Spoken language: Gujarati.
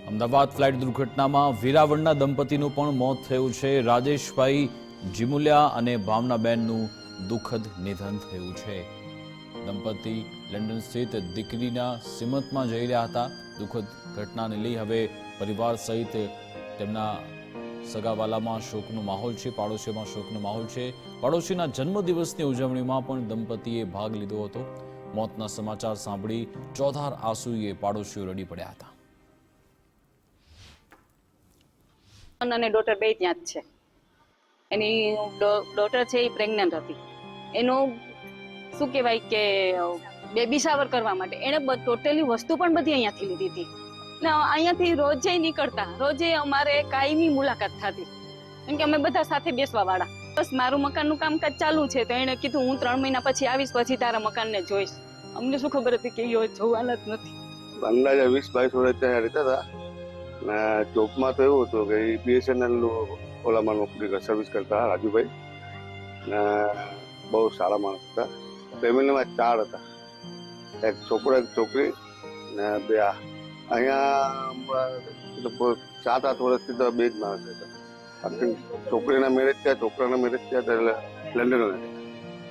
અમદાવાદ ફ્લાઇટ દુર્ઘટનામાં વેરાવળના દંપતીનું પણ મોત થયું છે। રાજેશભાઈ જીમુલિયા અને ભાવનાબેનનું દુઃખદ નિધન થયું છે। દંપતી લંડન સ્થિત દીકરીના સિમતમાં જઈ રહ્યા હતા। દુઃખદ ઘટનાને લઈ હવે પરિવાર સહિત તેમના સગાવાલામાં શોકનો માહોલ છે, પાડોશીમાં શોકનો માહોલ છે। પાડોશીના જન્મદિવસની ઉજવણીમાં પણ દંપતીએ ભાગ લીધો હતો। મોતના સમાચાર સાંભળી ચોધાર આંસુએ પાડોશીઓ રડી પડ્યા હતા। અને ડોટર બે ત્યાં જ છે। એની ડોટર છે એ પ્રેગ્નન્ટ હતી। એનું શું કહેવાય કે બેબી શાવર કરવા માટે એને ટોટલી વસ્તુ પણ બધી અહીંયાથી લીધી હતી। એટલે અહીંયાથી રોજે નીકળતા, રોજે અમારે કાયમી મુલાકાત થતી, કેમ કે અમે બધા સાથે બેસવા વાળા। બસ મારું મકાનનું કામકાજ ચાલુ છે તો એણે કીધું હું 3 મહિના પછી આવીશ, પછી તારા મકાનને જોઈશ। અમને શું ખબર હતી કે એ જોવાના જ નથી। અંદાજે 20-22 વર્ષ ત્યાં રહેતા હતા ને જોબમાં તો એવું હતું કે BSNL ઓલામાં નોકરી સર્વિસ કરતા રાજુભાઈ ને બહુ સારા માણસ હતા। ફેમિલીમાં 4 હતા, એક છોકરો એક છોકરી ને 2 અહીંયા 7-8 વર્ષથી તો 2 જ માણસ હતા। છોકરીના મેરેજ થયા, છોકરાના મેરેજ થયા એટલે લંડન